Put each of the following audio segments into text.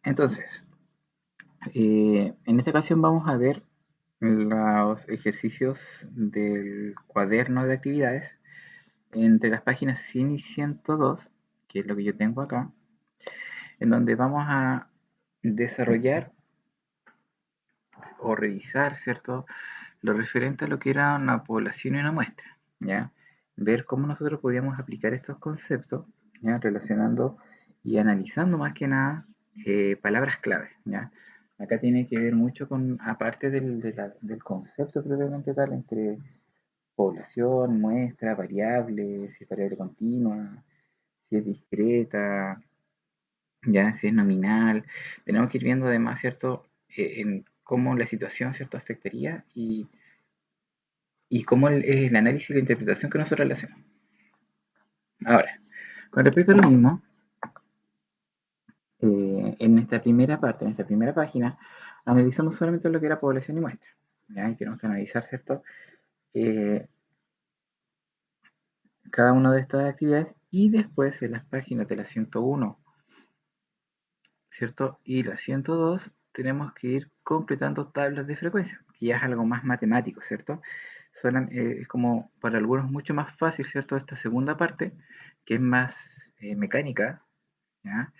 Entonces, en esta ocasión vamos a ver los ejercicios del cuaderno de actividades entre las páginas 100 y 102, que es lo que yo tengo acá, en donde vamos a desarrollar o revisar, ¿cierto?, lo referente a lo que era una población y una muestra, ¿ya? Ver cómo nosotros podíamos aplicar estos conceptos, ¿ya? Relacionando y analizando más que nada palabras clave, ¿ya? Acá tiene que ver mucho con, aparte del concepto propiamente tal, entre población, muestra, variable, si es variable continua, si es discreta, ya, si es nominal. Tenemos que ir viendo además, ¿cierto?, en cómo la situación, ¿cierto?, afectaría y cómo el análisis y la interpretación que nosotros le hacemos. Ahora, con respecto a lo mismo, en esta primera parte, en esta primera página, analizamos solamente lo que era población y muestra. ¿Ya? Y tenemos que analizar, ¿cierto?, Eh, cada una de estas actividades y después en las páginas de la 101, ¿cierto?, y la 102, tenemos que ir completando tablas de frecuencia, que ya es algo más matemático, ¿cierto? Es como para algunos mucho más fácil, ¿cierto?, esta segunda parte, que es más mecánica, ¿ya?,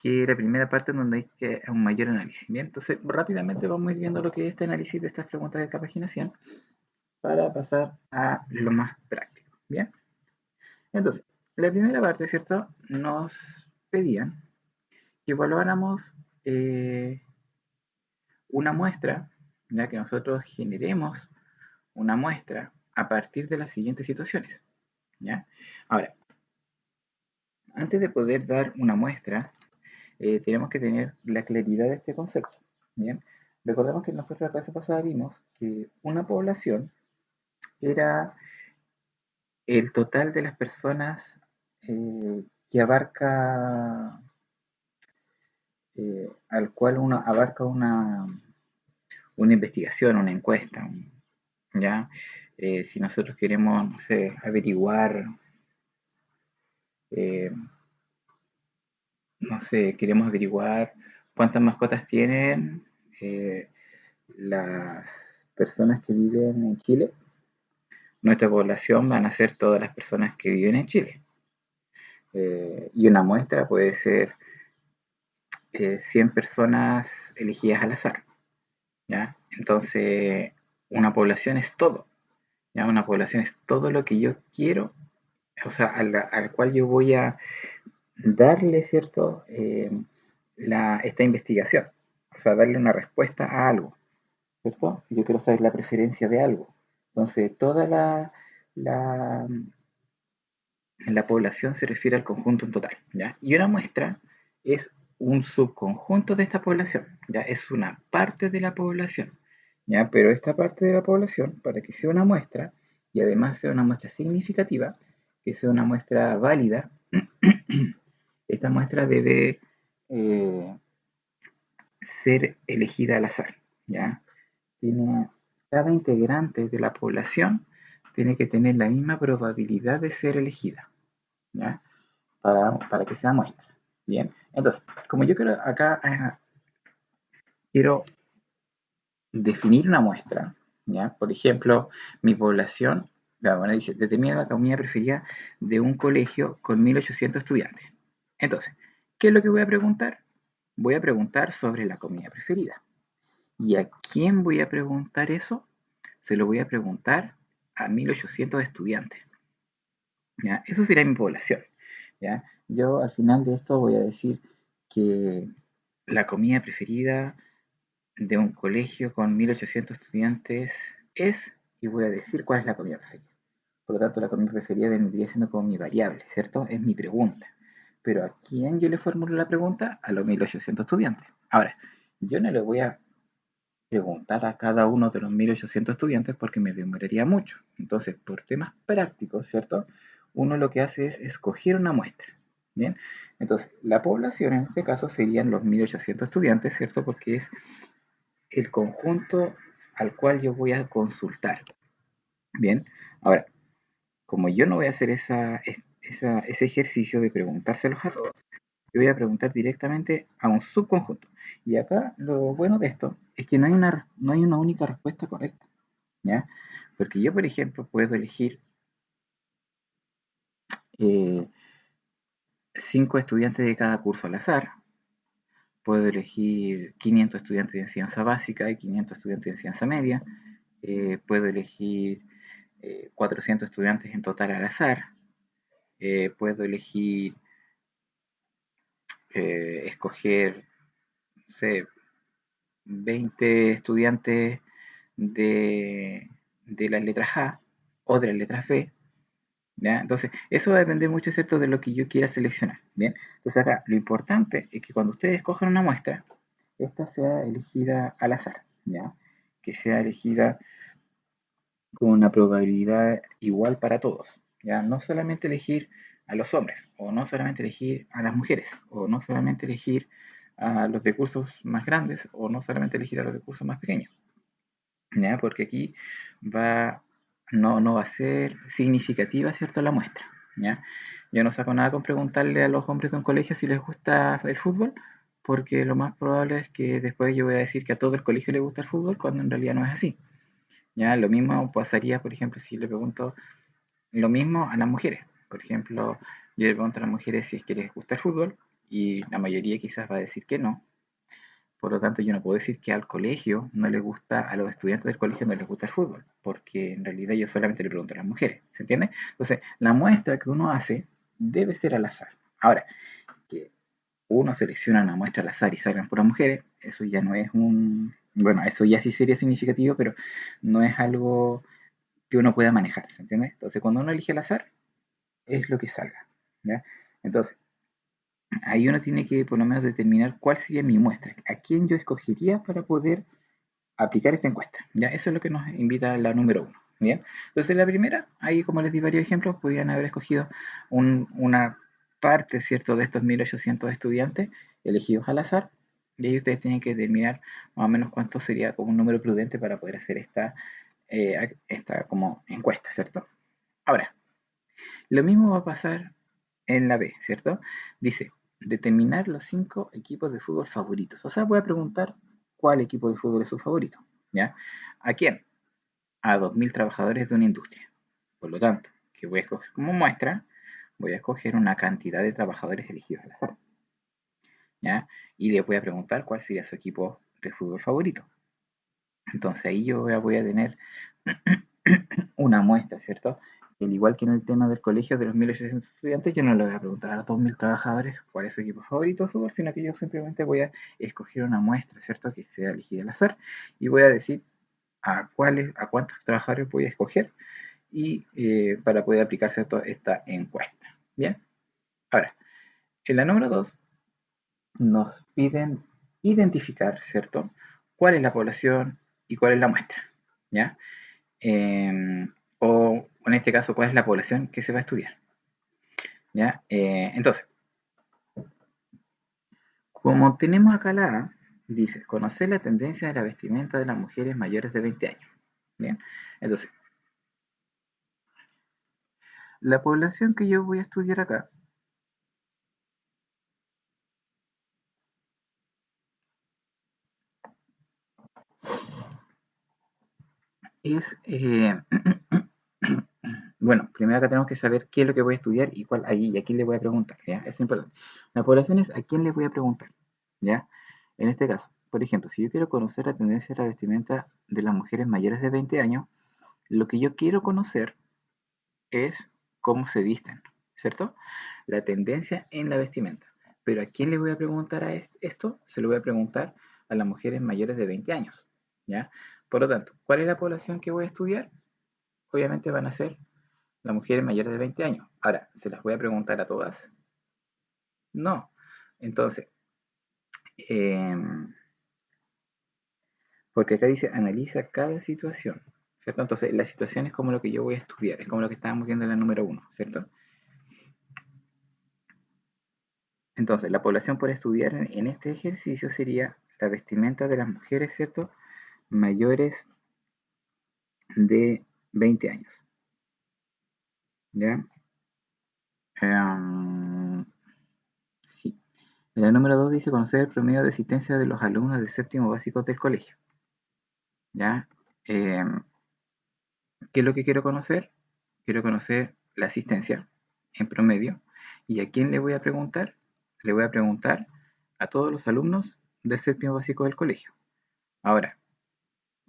que la primera parte en donde hay que un mayor análisis. Bien, entonces rápidamente vamos a ir viendo lo que es este análisis de estas preguntas de esta paginación para pasar a lo más práctico. Bien, entonces, la primera parte, ¿cierto?, nos pedían que evaluáramos una muestra, ya que nosotros generemos una muestra a partir de las siguientes situaciones, ¿ya? Ahora, antes de poder dar una muestra, tenemos que tener la claridad de este concepto, ¿bien? Recordemos que nosotros la clase pasada vimos que una población era el total de las personas que abarca, al cual uno abarca una investigación, una encuesta, ¿ya? Si nosotros queremos, no sé, averiguar, eh, no sé, queremos averiguar cuántas mascotas tienen las personas que viven en Chile, nuestra población van a ser todas las personas que viven en Chile. Y una muestra puede ser 100 personas elegidas al azar, ¿ya? Entonces, una población es todo, ¿ya? Una población es todo lo que yo quiero, o sea, al cual yo voy a darle, ¿cierto?, esta investigación, o sea, darle una respuesta a algo, ¿cierto? Yo quiero saber la preferencia de algo. Entonces, toda la, la población se refiere al conjunto en total, ¿ya? Y una muestra es un subconjunto de esta población, ¿ya? Es una parte de la población, ¿ya? Pero esta parte de la población, para que sea una muestra, y además sea una muestra significativa, que sea una muestra válida, esta muestra debe eh, ser elegida al azar, ¿ya? Tiene, cada integrante de la población tiene que tener la misma probabilidad de ser elegida, ¿ya? Para que sea muestra. Bien, entonces, como yo quiero acá, quiero definir una muestra, ¿ya? Por ejemplo, mi población, bueno, dice, determina la comida preferida de un colegio con 1800 estudiantes. Entonces, ¿qué es lo que voy a preguntar? Voy a preguntar sobre la comida preferida. ¿Y a quién voy a preguntar eso? Se lo voy a preguntar a 1800 estudiantes, ¿ya? Eso será mi población, ¿ya? Yo al final de esto voy a decir que la comida preferida de un colegio con 1800 estudiantes es, y voy a decir cuál es la comida preferida. Por lo tanto, la comida preferida vendría siendo como mi variable, ¿cierto? Es mi pregunta. Pero ¿a quién yo le formulo la pregunta? A los 1800 estudiantes. Ahora, yo no le voy a preguntar a cada uno de los 1800 estudiantes porque me demoraría mucho. Entonces, por temas prácticos, ¿cierto? Uno lo que hace es escoger una muestra. Bien, entonces la población en este caso serían los 1800 estudiantes, ¿cierto? Porque es el conjunto al cual yo voy a consultar. Bien, ahora, como yo no voy a hacer ese ejercicio de preguntárselos a todos, Yo voy a preguntar directamente a un subconjunto. Y acá lo bueno de esto es que no hay una única respuesta correcta, ¿ya? Porque yo, por ejemplo, puedo elegir eh, 5 estudiantes de cada curso al azar, puedo elegir 500 estudiantes de enseñanza básica y 500 estudiantes de enseñanza media, puedo elegir 400 estudiantes en total al azar, puedo elegir, escoger, no sé, 20 estudiantes de, de las letras A o de las letras B, ¿ya? Entonces, eso va a depender mucho, ¿cierto?, de lo que yo quiera seleccionar, ¿bien? Entonces acá, lo importante es que cuando ustedes escojan una muestra, esta sea elegida al azar, ¿ya? Que sea elegida con una probabilidad igual para todos, ¿ya? No solamente elegir a los hombres, o no solamente elegir a las mujeres, o no solamente elegir a los de cursos más grandes, o no solamente elegir a los de cursos más pequeños, ¿ya? Porque aquí va, no va a ser significativa, ¿cierto?, la muestra, ¿ya? Yo no saco nada con preguntarle a los hombres de un colegio si les gusta el fútbol, porque lo más probable es que después yo voy a decir que a todo el colegio le gusta el fútbol, cuando en realidad no es así, ¿ya? Lo mismo pasaría, por ejemplo, si le pregunto lo mismo a las mujeres. Por ejemplo, yo le pregunto a las mujeres si es que les gusta el fútbol, y la mayoría quizás va a decir que no. Por lo tanto, yo no puedo decir que al colegio no les gusta, a los estudiantes del colegio no les gusta el fútbol, porque en realidad yo solamente le pregunto a las mujeres, ¿se entiende? Entonces, la muestra que uno hace debe ser al azar. Ahora, que uno selecciona una muestra al azar y salgan puras mujeres, eso ya no es un... Bueno, eso ya sí sería significativo, pero no es algo que uno pueda manejar, ¿se entiende? Entonces, cuando uno elige al azar, es lo que salga, ¿ya? Entonces, ahí uno tiene que por lo menos determinar cuál sería mi muestra, a quién yo escogería para poder aplicar esta encuesta. ¿Ya? Eso es lo que nos invita a la número uno. ¿Bien? Entonces la primera, ahí como les di varios ejemplos, podrían haber escogido una parte, ¿cierto?, de estos 1800 estudiantes elegidos al azar, y ahí ustedes tienen que determinar más o menos cuánto sería como un número prudente para poder hacer esta como encuesta, ¿cierto? Ahora, lo mismo va a pasar en la B, ¿cierto? Dice, determinar los 5 equipos de fútbol favoritos. O sea, voy a preguntar cuál equipo de fútbol es su favorito, ¿ya? ¿A quién? A 2000 trabajadores de una industria. Por lo tanto, que voy a escoger como muestra, voy a escoger una cantidad de trabajadores elegidos al azar, ¿ya? Y les voy a preguntar cuál sería su equipo de fútbol favorito. Entonces ahí yo voy a tener una muestra, ¿cierto? Al igual que en el tema del colegio de los 1800 estudiantes, yo no le voy a preguntar a los 2000 trabajadores cuál es su equipo favorito de fútbol, sino que yo simplemente voy a escoger una muestra, ¿cierto?, que sea elegida al azar, y voy a decir a cuántos trabajadores voy a escoger, y para poder aplicar, ¿cierto?, esta encuesta. Bien, ahora, en la número 2 nos piden identificar, ¿cierto?, cuál es la población y cuál es la muestra, ¿ya? O en este caso, cuál es la población que se va a estudiar, ¿ya? Entonces, como tenemos acá la A, dice, conocer la tendencia de la vestimenta de las mujeres mayores de 20 años, ¿bien? Entonces, la población que yo voy a estudiar acá es, bueno, primero acá tenemos que saber qué es lo que voy a estudiar y cuál, ahí, y a quién le voy a preguntar, ¿ya? Es importante. La población es a quién le voy a preguntar, ¿ya? En este caso, por ejemplo, si yo quiero conocer la tendencia de la vestimenta de las mujeres mayores de 20 años, lo que yo quiero conocer es cómo se visten, ¿cierto? La tendencia en la vestimenta. Pero ¿a quién le voy a preguntar a esto? Se lo voy a preguntar a las mujeres mayores de 20 años, ¿ya? Por lo tanto, ¿cuál es la población que voy a estudiar? Obviamente van a ser las mujeres mayores de 20 años. Ahora, ¿se las voy a preguntar a todas? No. Entonces, eh, porque acá dice analiza cada situación, ¿cierto? Entonces, la situación es como lo que yo voy a estudiar, es como lo que estábamos viendo en la número uno, ¿cierto? Entonces, la población por estudiar en este ejercicio sería la vestimenta de las mujeres, ¿cierto?, mayores de 20 años, ¿ya? Sí. En el número 2 dice conocer el promedio de asistencia de los alumnos de séptimo básico del colegio. ¿Ya? ¿Qué es lo que quiero conocer? Quiero conocer la asistencia en promedio. ¿Y a quién le voy a preguntar? Le voy a preguntar a todos los alumnos del séptimo básico del colegio. Ahora,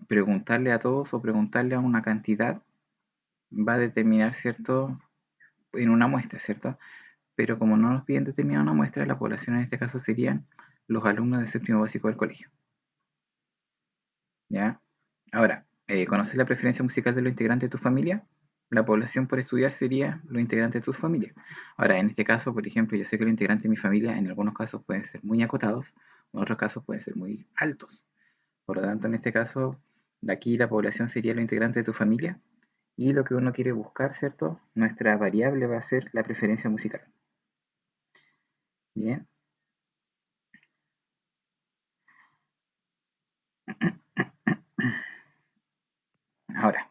preguntarle a todos o preguntarle a una cantidad va a determinar, ¿cierto? En una muestra, ¿cierto? Pero como no nos piden determinar una muestra, la población en este caso serían los alumnos del séptimo básico del colegio. ¿Ya? Ahora, ¿conocer la preferencia musical de los integrantes de tu familia? La población por estudiar sería los integrantes de tu familia. Ahora, en este caso, por ejemplo, yo sé que los integrantes de mi familia en algunos casos pueden ser muy acotados, en otros casos pueden ser muy altos. Por lo tanto, en este caso, de aquí la población sería los integrantes de tu familia. Y lo que uno quiere buscar, ¿cierto? Nuestra variable va a ser la preferencia musical. Bien. Ahora,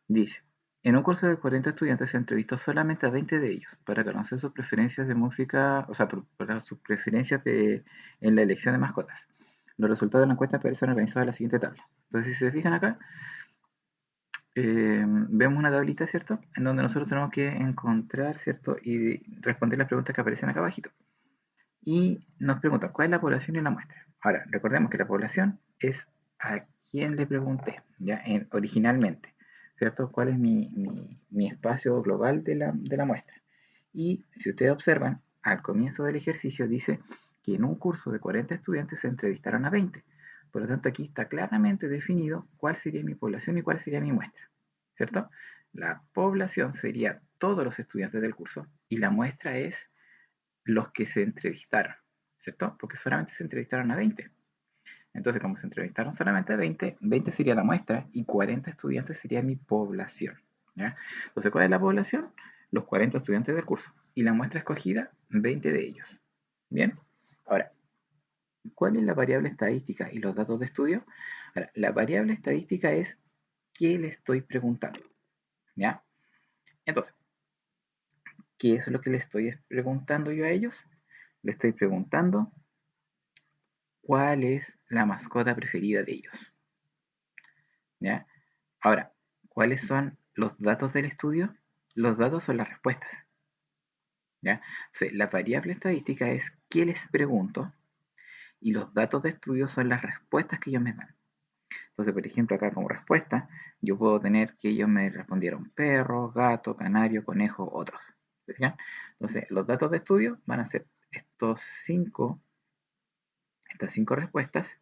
dice, en un curso de 40 estudiantes se entrevistó solamente a 20 de ellos para conocer sus preferencias de música, o sea, para sus preferencias en la elección de mascotas. Los resultados de la encuesta aparecen organizados en la siguiente tabla. Entonces, si se fijan acá, vemos una tablita, ¿cierto? En donde nosotros tenemos que encontrar, ¿cierto? Y responder las preguntas que aparecen acá abajito. Y nos preguntan, ¿cuál es la población y la muestra? Ahora, recordemos que la población es a quién le pregunté, ¿ya? Originalmente, ¿cierto? ¿Cuál es mi espacio global de la muestra? Y si ustedes observan, al comienzo del ejercicio dice que en un curso de 40 estudiantes se entrevistaron a 20. Por lo tanto, aquí está claramente definido cuál sería mi población y cuál sería mi muestra, ¿cierto? La población sería todos los estudiantes del curso y la muestra es los que se entrevistaron, ¿cierto? Porque solamente se entrevistaron a 20. Entonces, como se entrevistaron solamente a 20, 20 sería la muestra y 40 estudiantes sería mi población. ¿Ya? Entonces, ¿cuál es la población? Los 40 estudiantes del curso. Y la muestra escogida, 20 de ellos. Bien. Ahora, ¿cuál es la variable estadística y los datos de estudio? Ahora, la variable estadística es qué le estoy preguntando. ¿Ya? Entonces, ¿qué es lo que le estoy preguntando yo a ellos? Le estoy preguntando cuál es la mascota preferida de ellos. ¿Ya? Ahora, ¿cuáles son los datos del estudio? Los datos son las respuestas. ¿Ya? Entonces, la variable estadística es qué les pregunto y los datos de estudio son las respuestas que ellos me dan. Entonces, por ejemplo, acá como respuesta, yo puedo tener que ellos me respondieron perro, gato, canario, conejo, otros. ¿Se fijan? Entonces, los datos de estudio van a ser estas cinco respuestas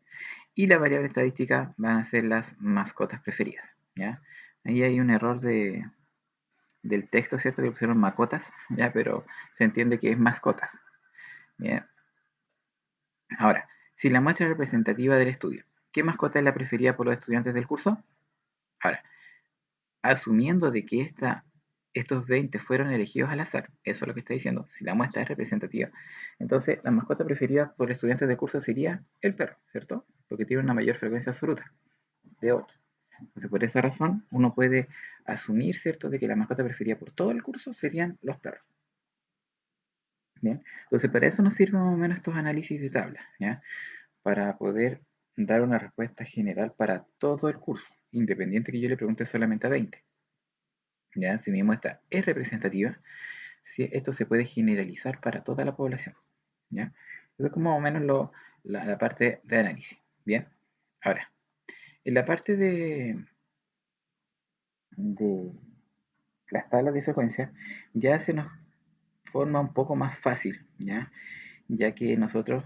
y la variable estadística van a ser las mascotas preferidas. ¿Ya? Ahí hay un error del texto, ¿cierto? Que pusieron macotas, ¿ya? Pero se entiende que es mascotas. Bien. Ahora, si la muestra es representativa del estudio, ¿qué mascota es la preferida por los estudiantes del curso? Ahora, asumiendo de que estos 20 fueron elegidos al azar, eso es lo que está diciendo, si la muestra es representativa, entonces la mascota preferida por estudiantes del curso sería el perro, ¿cierto? Porque tiene una mayor frecuencia absoluta, de 8. Entonces, por esa razón, uno puede asumir, ¿cierto?, de que la mascota preferida por todo el curso serían los perros. Bien, entonces para eso nos sirven más o menos estos análisis de tabla, ¿ya? Para poder dar una respuesta general para todo el curso, independiente que yo le pregunte solamente a 20. ¿Ya? Si mi muestra es representativa, si esto se puede generalizar para toda la población, ¿ya? Eso es como más o menos la parte de análisis, ¿bien? Ahora, en la parte de las tablas de frecuencia, ya se nos forma un poco más fácil, ¿ya? Ya que nosotros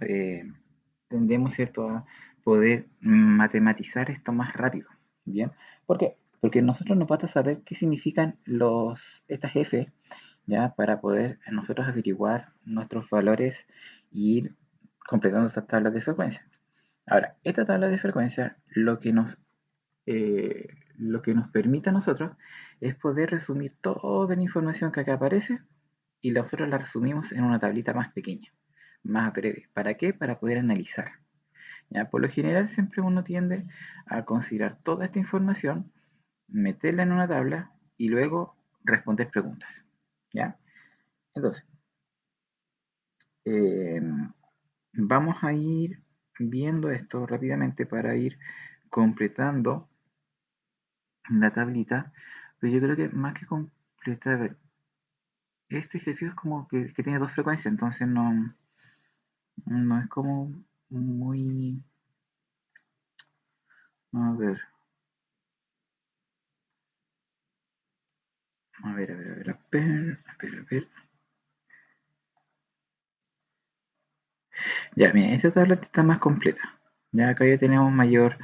tendemos, ¿cierto?, a poder matematizar esto más rápido, ¿bien? ¿Por qué? Porque a nosotros nos basta saber qué significan estas F, ¿ya? Para poder nosotros averiguar nuestros valores y ir completando estas tablas de frecuencia. Ahora, esta tabla de frecuencia eh, lo que nos permite a nosotros es poder resumir toda la información que acá aparece y nosotros la resumimos en una tablita más pequeña, más breve. ¿Para qué? Para poder analizar. ¿Ya? Por lo general siempre uno tiende a considerar toda esta información, meterla en una tabla y luego responder preguntas. ¿Ya? Entonces, Eh, Vamos a ir viendo esto rápidamente para ir completando la tablita, pero yo creo que más que completar, a ver, este ejercicio es como que tiene dos frecuencias, entonces no es como muy... A ver, a ver. Ya, mira, esta tabla está más completa. Ya acá ya tenemos mayor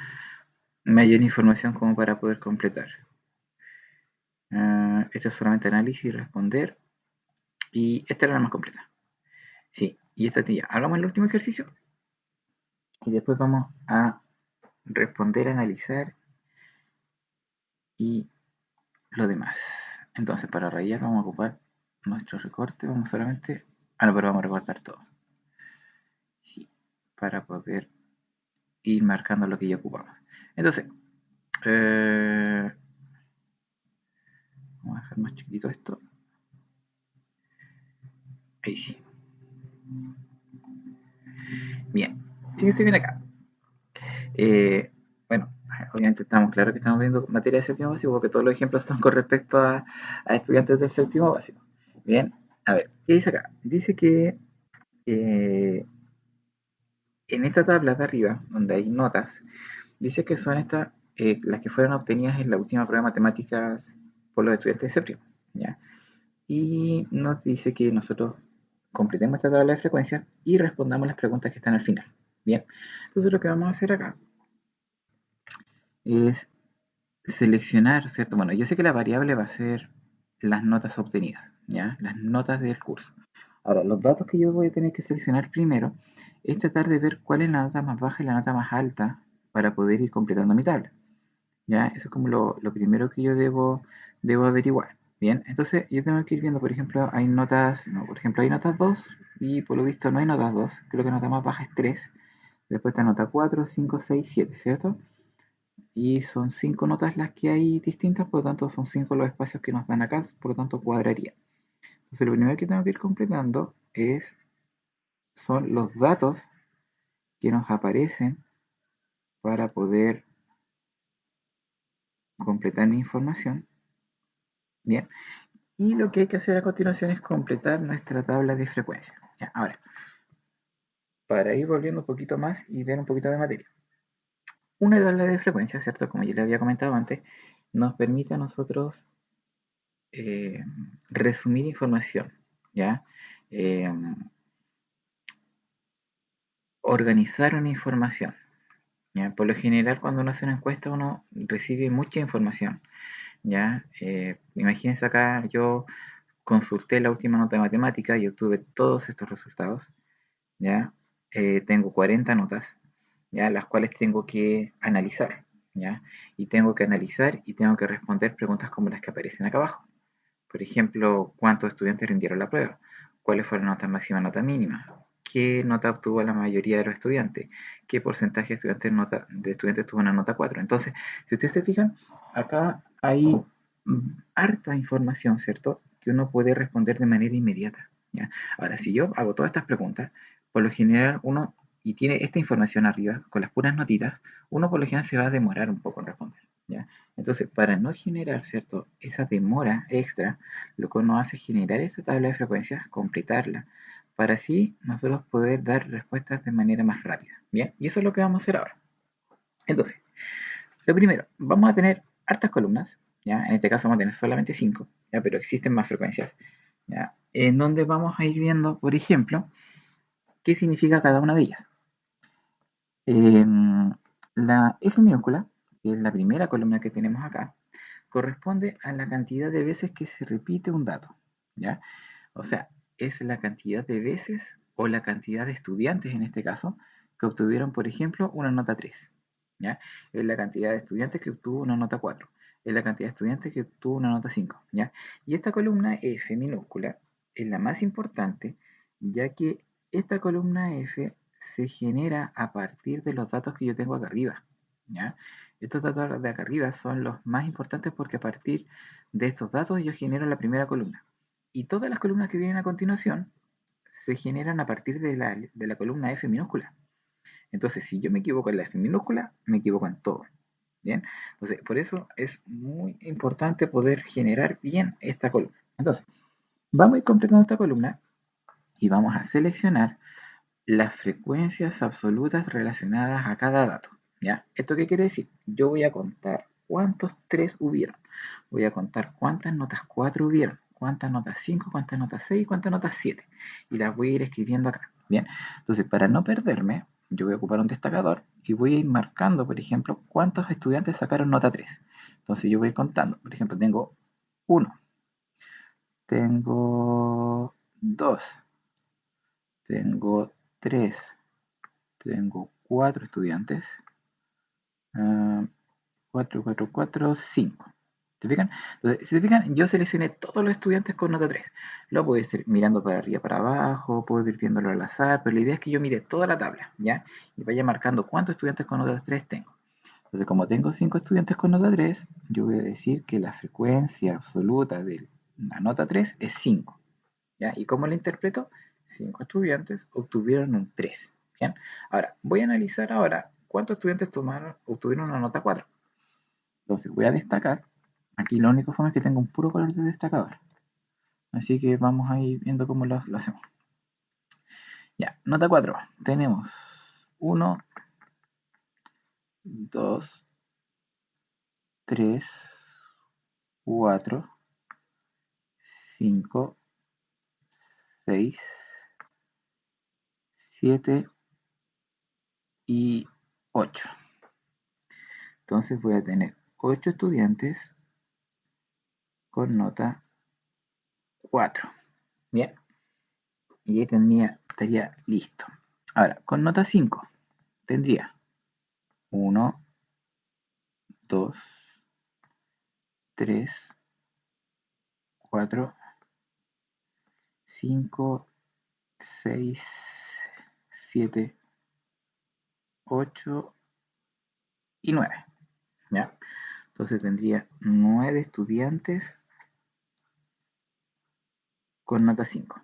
información como para poder completar. Esto es solamente análisis y responder. Y esta era la más completa. Sí, y esta tía. Hagamos el último ejercicio y después vamos a responder, analizar y lo demás. Entonces, para rayar vamos a ocupar nuestro recorte. Vamos solamente... Ah, no, pero vamos a recortar todo. Sí, para poder ir marcando lo que ya ocupamos. Entonces, vamos a dejar más chiquito esto. Ahí sí. Bien. Sí, estoy bien acá. Eh, bueno, obviamente estamos claros que estamos viendo materia de séptimo básico porque todos los ejemplos son con respecto a estudiantes del séptimo básico. Bien, a ver, ¿qué dice acá? Dice que eh, en esta tabla de arriba, donde hay notas, dice que son estas las que fueron obtenidas en la última prueba de matemáticas por los estudiantes de séptimo. ¿Ya? Y nos dice que nosotros completemos esta tabla de frecuencias y respondamos las preguntas que están al final. Bien, entonces lo que vamos a hacer acá es seleccionar, ¿cierto? Bueno, yo sé que la variable va a ser las notas obtenidas, ¿ya? Las notas del curso. Ahora, los datos que yo voy a tener que seleccionar primero es tratar de ver cuál es la nota más baja y la nota más alta para poder ir completando mi tabla, ¿ya? Eso es como lo primero que yo debo averiguar. Bien, entonces yo tengo que ir viendo, por ejemplo, hay notas, no, por ejemplo, hay notas 2 y por lo visto no hay notas 2, creo que la nota más baja es 3, después está nota 4, 5, 6, 7, ¿cierto? Y son 5 notas las que hay distintas, por lo tanto son 5 los espacios que nos dan acá, por lo tanto cuadraría. Entonces lo primero que tengo que ir completando son los datos que nos aparecen para poder completar mi información. Bien, y lo que hay que hacer a continuación es completar nuestra tabla de frecuencia. Ya, ahora, para ir volviendo un poquito más y ver un poquito de materia. Una tabla de frecuencia, ¿cierto? Como ya le había comentado antes, nos permite a nosotros eh, resumir información, ¿ya? Eh, Organizar una información, ¿ya? Por lo general, cuando uno hace una encuesta, uno recibe mucha información, ¿ya? Imagínense acá, yo consulté la última nota de matemática y obtuve todos estos resultados, ¿ya? Tengo 40 notas, ¿ya? Las cuales tengo que analizar, ¿ya? Y tengo que analizar y tengo que responder preguntas como las que aparecen acá abajo. Por ejemplo, ¿cuántos estudiantes rindieron la prueba? ¿Cuáles fueron las notas máximas, nota mínima? ¿Qué nota obtuvo la mayoría de los estudiantes? ¿Qué porcentaje de estudiantes tuvo una nota 4? Entonces, si ustedes se fijan, acá hay harta información, ¿cierto? Que uno puede responder de manera inmediata, ¿ya? Ahora, si yo hago todas estas preguntas, por lo general uno, y tiene esta información arriba, con las puras notitas, uno por lo general se va a demorar un poco en responder, ¿ya? Entonces, para no generar, ¿cierto?, esa demora extra, lo que uno hace es generar esa tabla de frecuencias, completarla, para así nosotros poder dar respuestas de manera más rápida. Bien, y eso es lo que vamos a hacer ahora. Entonces, lo primero, vamos a tener hartas columnas, ¿ya? En este caso vamos a tener solamente 5, ¿ya? Pero existen más frecuencias, ¿ya? En donde vamos a ir viendo, por ejemplo, qué significa cada una de ellas. La F minúscula, que es la primera columna que tenemos acá, corresponde a la cantidad de veces que se repite un dato, ¿ya? O sea, es la cantidad de veces o la cantidad de estudiantes en este caso que obtuvieron, por ejemplo, una nota 3, ¿ya? Es la cantidad de estudiantes que obtuvo una nota 4, es la cantidad de estudiantes que obtuvo una nota 5, ¿ya? Y esta columna F minúscula es la más importante, ya que esta columna F se genera a partir de los datos que yo tengo acá arriba, ¿ya? Estos datos de acá arriba son los más importantes porque a partir de estos datos yo genero la primera columna. Y todas las columnas que vienen a continuación se generan a partir de la columna F minúscula. Entonces, si yo me equivoco en la F minúscula, me equivoco en todo. ¿Bien? Entonces, por eso es muy importante poder generar bien esta columna. Entonces, vamos a ir completando esta columna y vamos a seleccionar las frecuencias absolutas relacionadas a cada dato. ¿Ya? ¿Esto qué quiere decir? Yo voy a contar cuántos 3 hubieron. Voy a contar cuántas notas 4 hubieron, cuántas notas 5, cuántas notas 6, cuántas notas 7. Y las voy a ir escribiendo acá. Bien, entonces para no perderme, yo voy a ocupar un destacador y voy a ir marcando, por ejemplo, cuántos estudiantes sacaron nota 3. Entonces yo voy a ir contando. Por ejemplo, tengo 1, tengo 2, tengo 3, tengo 4 estudiantes. 4, 4, 4, 5. ¿Te fijan? Entonces, si te fijan, yo seleccioné todos los estudiantes con nota 3. Lo puedo ir mirando para arriba, para abajo, puedo ir viéndolo al azar, pero la idea es que yo mire toda la tabla, ¿ya? Y vaya marcando cuántos estudiantes con nota 3 tengo. Entonces, como tengo 5 estudiantes con nota 3, yo voy a decir que la frecuencia absoluta de la nota 3 es 5. ¿Ya? ¿Y cómo la interpreto? 5 estudiantes obtuvieron un 3. ¿Bien? Ahora, voy a analizar ahora cuántos estudiantes obtuvieron una nota 4. Entonces voy a destacar. Aquí la única forma es que tenga un puro color de destacador. Así que vamos a ir viendo cómo lo hacemos. Ya, nota 4. Tenemos 1, 2, 3, 4, 5, 6, 7 y 8. Entonces voy a tener 8 estudiantes con nota 4. Bien. Y ahí estaría listo. Ahora, con nota 5 tendría 1, 2, 3, 4, 5, 6, 7, 8 y 9. ¿Ya? Entonces tendría 9 estudiantes con nota 5.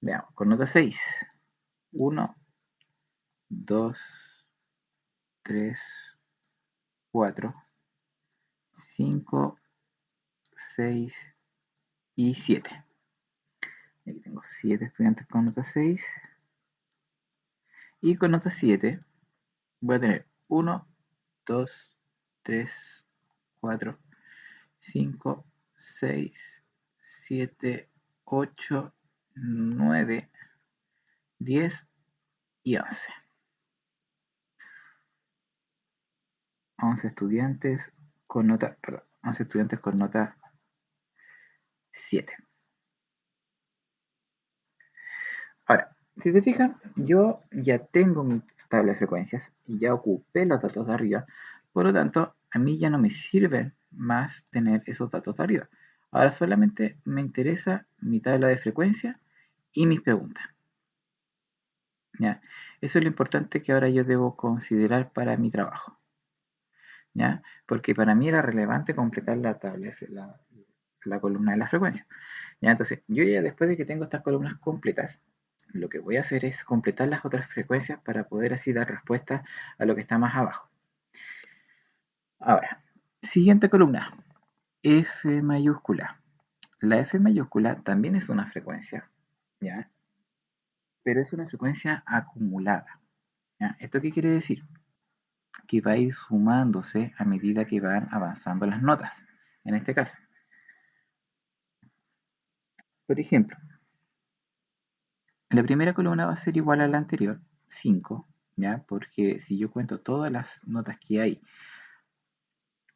Veamos, con nota 6. 1, 2, 3, 4, 5, 6 y 7. Aquí tengo 7 estudiantes con nota 6. Y con nota 7 voy a tener 1, 2, 3, 4, 5, 6, 7, 8, 9, 10 y 11. 11 estudiantes con nota, perdón, 11 estudiantes con nota 7. Ahora, si te fijan, yo ya tengo mi tabla de frecuencias y ya ocupé los datos de arriba. Por lo tanto, a mí ya no me sirve más tener esos datos de arriba. Ahora solamente me interesa mi tabla de frecuencia y mis preguntas. ¿Ya? Eso es lo importante que ahora yo debo considerar para mi trabajo. ¿Ya? Porque para mí era relevante completar la tabla, la columna de la frecuencia. ¿Ya? Entonces, yo ya después de que tengo estas columnas completas, lo que voy a hacer es completar las otras frecuencias para poder así dar respuesta a lo que está más abajo. Ahora, siguiente columna, F mayúscula. La F mayúscula también es una frecuencia, ¿ya? Pero es una frecuencia acumulada. ¿Ya? ¿Esto qué quiere decir? Que va a ir sumándose a medida que van avanzando las notas, en este caso. Por ejemplo, la primera columna va a ser igual a la anterior, 5, ¿ya? Porque si yo cuento todas las notas que hay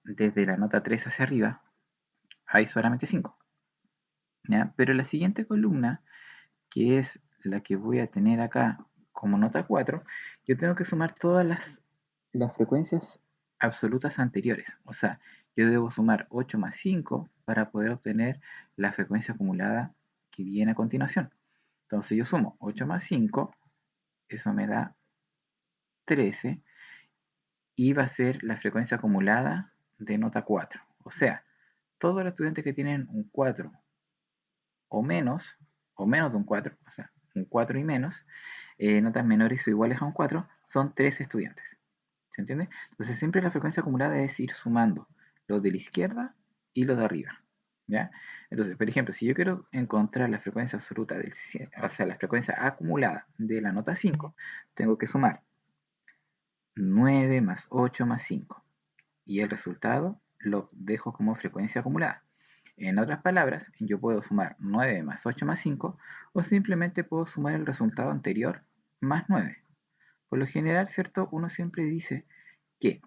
desde la nota 3 hacia arriba, hay solamente 5, ¿ya? Pero la siguiente columna, que es la que voy a tener acá como nota 4, yo tengo que sumar todas las frecuencias absolutas anteriores. O sea, yo debo sumar 8 más 5 para poder obtener la frecuencia acumulada que viene a continuación. Entonces yo sumo 8 más 5, eso me da 13, y va a ser la frecuencia acumulada de nota 4. O sea, todos los estudiantes que tienen un 4 o menos o menos de un 4, o sea, un 4 y menos, notas menores o iguales a un 4, son 3 estudiantes. ¿Se entiende? Entonces siempre la frecuencia acumulada es ir sumando los de la izquierda y los de arriba. ¿Ya? Entonces, por ejemplo, si yo quiero encontrar la frecuencia absoluta del, o sea, la frecuencia acumulada de la nota 5, tengo que sumar 9 más 8 más 5. Y el resultado lo dejo como frecuencia acumulada. En otras palabras, yo puedo sumar 9 más 8 más 5 o simplemente puedo sumar el resultado anterior más 9. Por lo general, ¿cierto? Uno siempre dice que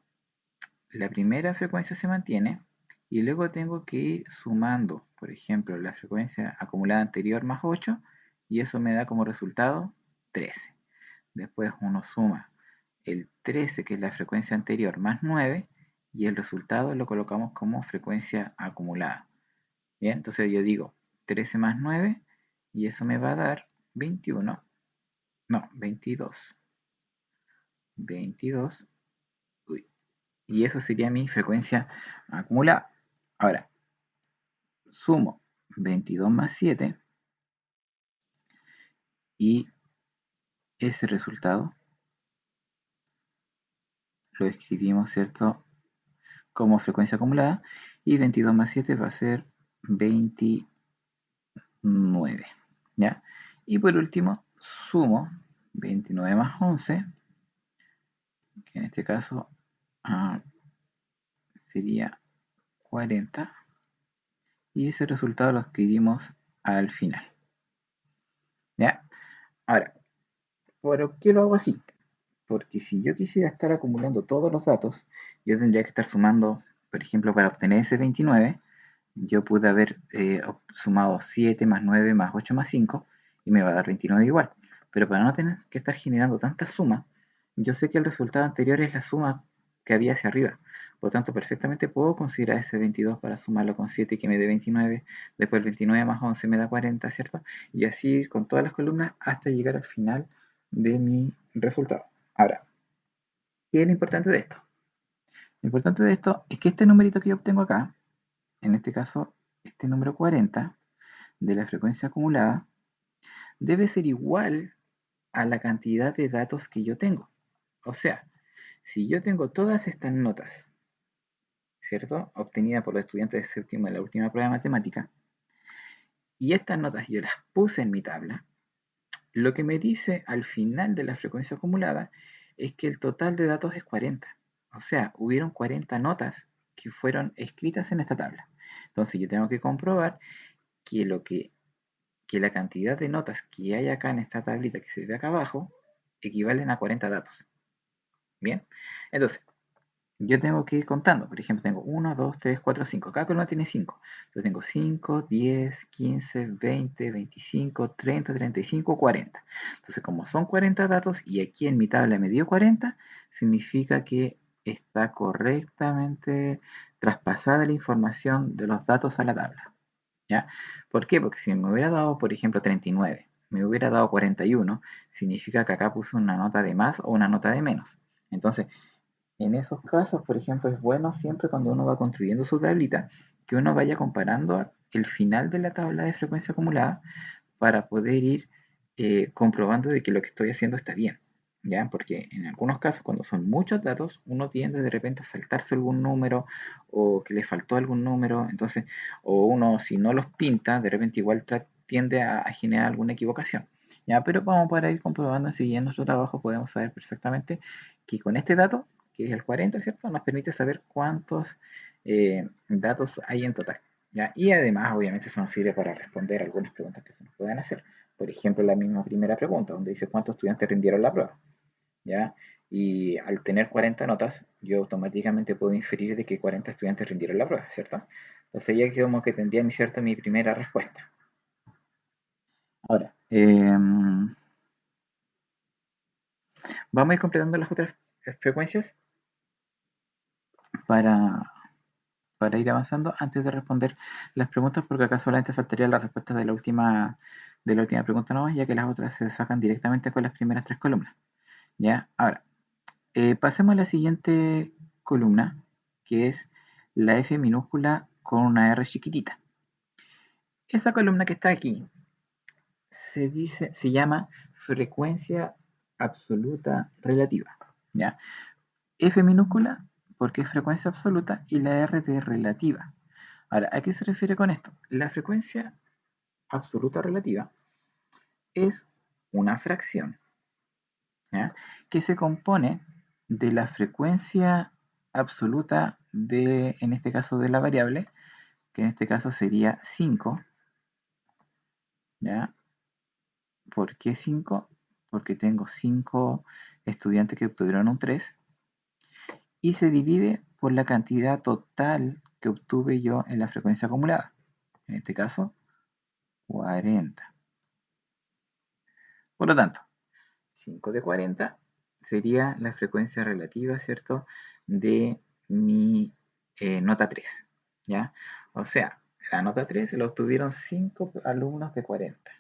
la primera frecuencia se mantiene y luego tengo que ir sumando, por ejemplo, la frecuencia acumulada anterior más 8 y eso me da como resultado 13. Después uno suma el 13, que es la frecuencia anterior, más 9 y el resultado lo colocamos como frecuencia acumulada. Bien, entonces yo digo 13 más 9 y eso me va a dar 21, no, 22. 22, uy, y eso sería mi frecuencia acumulada. Ahora, sumo 22 más 7 y ese resultado lo escribimos, ¿cierto? Como frecuencia acumulada y 22 más 7 va a ser 29, ¿ya? Y por último, sumo 29 más 11, que en este caso sería 40, y ese resultado lo escribimos al final, ¿ya? Ahora, ¿por qué lo hago así? Porque si yo quisiera estar acumulando todos los datos, yo tendría que estar sumando, por ejemplo, para obtener ese 29, yo pude haber sumado 7 más 9 más 8 más 5 y me va a dar 29 igual. Pero para no tener que estar generando tantas sumas, yo sé que el resultado anterior es la suma que había hacia arriba. Por lo tanto, perfectamente puedo considerar ese 22 para sumarlo con 7 que me dé 29. Después el 29 más 11 me da 40, ¿cierto? Y así con todas las columnas hasta llegar al final de mi resultado. Ahora, ¿qué es lo importante de esto? Lo importante de esto es que este numerito que yo obtengo acá, en este caso, este número 40 de la frecuencia acumulada, debe ser igual a la cantidad de datos que yo tengo. O sea, si yo tengo todas estas notas, ¿cierto? Obtenidas por los estudiantes de séptimo en la última prueba de matemática, y estas notas yo las puse en mi tabla, lo que me dice al final de la frecuencia acumulada es que el total de datos es 40. O sea, hubieron 40 notas que fueron escritas en esta tabla. Entonces yo tengo que comprobar que que la cantidad de notas que hay acá en esta tablita que se ve acá abajo equivalen a 40 datos. Bien, entonces yo tengo que ir contando. Por ejemplo, tengo 1, 2, 3, 4, 5. Cada columna tiene 5. Entonces tengo 5, 10, 15, 20, 25, 30, 35, 40. Entonces, como son 40 datos y aquí en mi tabla me dio 40, significa que está correctamente traspasada la información de los datos a la tabla. ¿Ya? ¿Por qué? Porque si me hubiera dado, por ejemplo, 39, me hubiera dado 41, significa que acá puse una nota de más o una nota de menos. Entonces, en esos casos, por ejemplo, es bueno siempre cuando uno va construyendo su tablita, que uno vaya comparando el final de la tabla de frecuencia acumulada para poder ir comprobando de que lo que estoy haciendo está bien. ¿Ya? Porque en algunos casos, cuando son muchos datos, uno tiende de repente a saltarse algún número o que le faltó algún número, entonces, o uno si no los pinta, de repente igual tiende a generar alguna equivocación. ¿Ya? Pero vamos para ir comprobando si en nuestro trabajo podemos saber perfectamente que con este dato, que es el 40, ¿cierto? Nos permite saber cuántos datos hay en total. ¿Ya? Y además, obviamente, eso nos sirve para responder algunas preguntas que se nos puedan hacer. Por ejemplo, la misma primera pregunta, donde dice cuántos estudiantes rindieron la prueba. ¿Ya? Y al tener 40 notas, yo automáticamente puedo inferir de que 40 estudiantes rindieron la prueba, ¿cierto? Entonces ya como que tendría, ¿cierto?, mi primera respuesta. Ahora, vamos a ir completando las otras frecuencias para, para ir avanzando antes de responder las preguntas, porque acá solamente faltaría la respuesta de la última pregunta nomás, ya que las otras se sacan directamente con las primeras tres columnas. ¿Ya? Ahora, pasemos a la siguiente columna, que es la F minúscula con una R chiquitita. Esa columna que está aquí se llama frecuencia absoluta relativa, ¿ya? F minúscula porque es frecuencia absoluta y la R de relativa. Ahora, ¿a qué se refiere con esto? La frecuencia absoluta relativa es una fracción, ¿ya? Que se compone de la frecuencia absoluta de, en este caso, de la variable, que en este caso sería 5, ¿ya? ¿Por qué 5? Porque tengo 5 estudiantes que obtuvieron un 3 y se divide por la cantidad total que obtuve yo en la frecuencia acumulada. En este caso, 40. Por lo tanto, 5 de 40 sería la frecuencia relativa, ¿cierto?, de mi nota 3, ¿ya? O sea, la nota 3 la obtuvieron 5 alumnos de 40.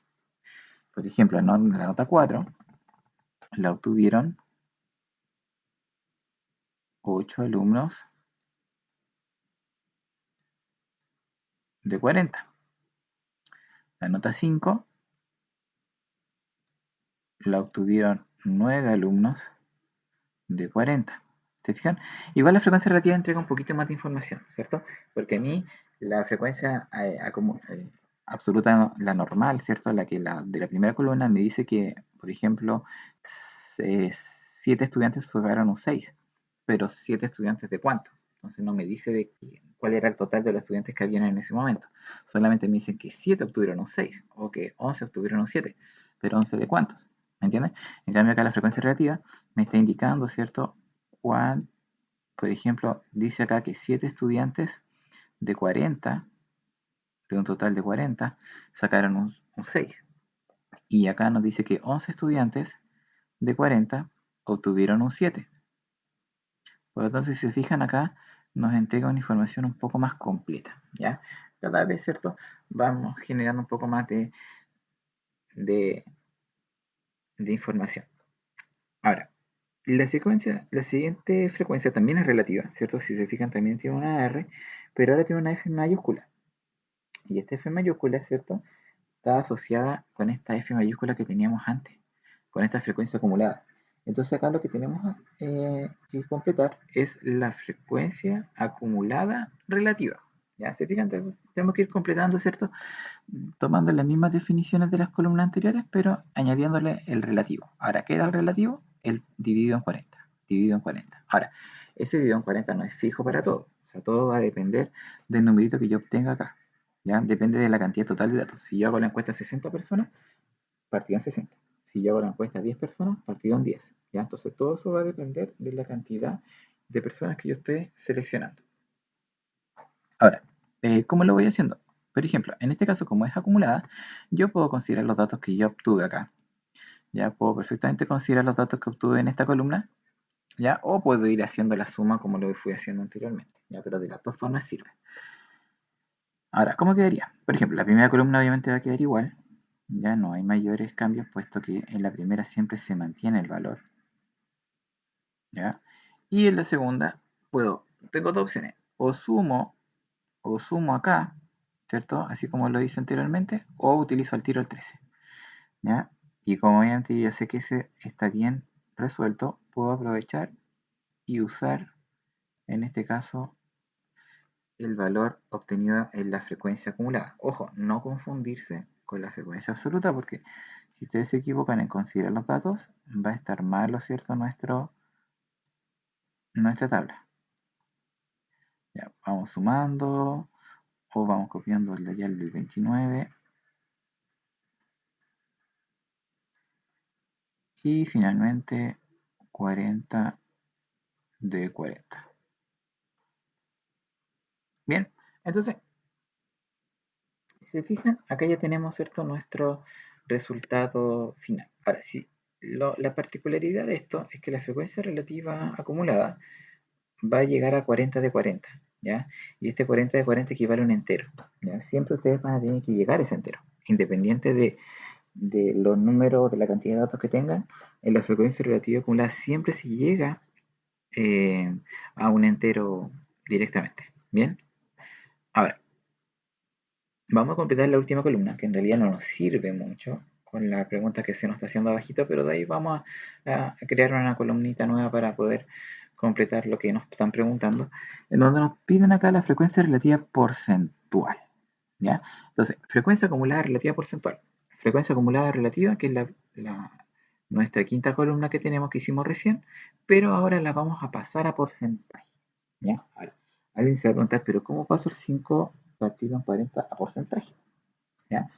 Por ejemplo, la nota 4 la obtuvieron 8 alumnos de 40. La nota 5 la obtuvieron 9 alumnos de 40. ¿Te fijan? Igual la frecuencia relativa entrega un poquito más de información, ¿cierto? Porque a mí la frecuencia absoluta, la normal, ¿cierto? La de la primera columna me dice que, por ejemplo, 7 estudiantes superaron un 6, pero 7 estudiantes de cuánto. Entonces no me dice de cuál era el total de los estudiantes que habían en ese momento. Solamente me dicen que 7 obtuvieron un 6 o que 11 obtuvieron un 7, pero 11 de cuántos. ¿Me entiendes? En cambio acá la frecuencia relativa me está indicando, ¿cierto? Por ejemplo, dice acá que 7 estudiantes de 40, de un total de 40, sacaron un 6. Y acá nos dice que 11 estudiantes de 40 obtuvieron un 7. Por lo tanto, si se fijan acá, nos entrega una información un poco más completa, ¿ya? Cada vez, ¿cierto? Vamos generando un poco más de, de información. Ahora, la siguiente frecuencia también es relativa, ¿cierto? Si se fijan, también tiene una R, pero ahora tiene una F mayúscula. Y esta F mayúscula, ¿cierto? Está asociada con esta F mayúscula que teníamos antes, con esta frecuencia acumulada. Entonces acá lo que tenemos que completar es la frecuencia acumulada relativa. ¿Ya? ¿Se fijan? Entonces, tenemos que ir completando, ¿cierto? Tomando las mismas definiciones de las columnas anteriores, pero añadiéndole el relativo. Ahora, ¿qué era el relativo? El dividido en 40. Dividido en 40. Ahora, ese dividido en 40 no es fijo para todo. O sea, todo va a depender del numerito que yo obtenga acá. ¿Ya? Depende de la cantidad total de datos. Si yo hago la encuesta a 60 personas, partido en 60. Si yo hago la encuesta a 10 personas, partido en 10. ¿Ya? Entonces, todo eso va a depender de la cantidad de personas que yo esté seleccionando. Ahora, ¿cómo lo voy haciendo? Por ejemplo, en este caso, como es acumulada, yo puedo considerar los datos que yo obtuve acá. Ya puedo perfectamente considerar los datos que obtuve en esta columna, ya, o puedo ir haciendo la suma como lo fui haciendo anteriormente, ya, pero de las dos formas sirve. Ahora, ¿cómo quedaría? Por ejemplo, la primera columna obviamente va a quedar igual, ya no hay mayores cambios, puesto que en la primera siempre se mantiene el valor, ya, y en la segunda tengo dos opciones, o sumo acá, ¿cierto? Así como lo hice anteriormente, o utilizo al tiro el 13, ¿ya? Y como obviamente ya sé que ese está bien resuelto, puedo aprovechar y usar, en este caso, el valor obtenido en la frecuencia acumulada. Ojo, no confundirse con la frecuencia absoluta, porque si ustedes se equivocan en considerar los datos, va a estar malo, ¿cierto? Nuestra tabla. Ya, vamos sumando, o vamos copiando el de allá, el del 29. Y finalmente 40 de 40. Bien, entonces, si se fijan, acá ya tenemos, ¿cierto?, nuestro resultado final. Ahora, sí, la particularidad de esto es que la frecuencia relativa acumulada va a llegar a 40 de 40, ¿ya? Y este 40 de 40 equivale a un entero, ¿ya? Siempre ustedes van a tener que llegar a ese entero, independiente de los números, de la cantidad de datos que tengan, en la frecuencia relativa acumulada siempre se llega a un entero directamente. Bien, ahora vamos a completar la última columna, que en realidad no nos sirve mucho, con la pregunta que se nos está haciendo abajito, pero de ahí vamos a crear una columnita nueva para poder completar lo que nos están preguntando, en donde nos piden acá la frecuencia relativa porcentual, ¿ya? Entonces, frecuencia acumulada relativa porcentual. Frecuencia acumulada relativa, que es nuestra quinta columna que tenemos, que hicimos recién, pero ahora la vamos a pasar a porcentaje, ¿ya? Ahora, alguien se va a preguntar, ¿pero cómo paso el 5 partido en 40 a porcentaje? ¿Ya?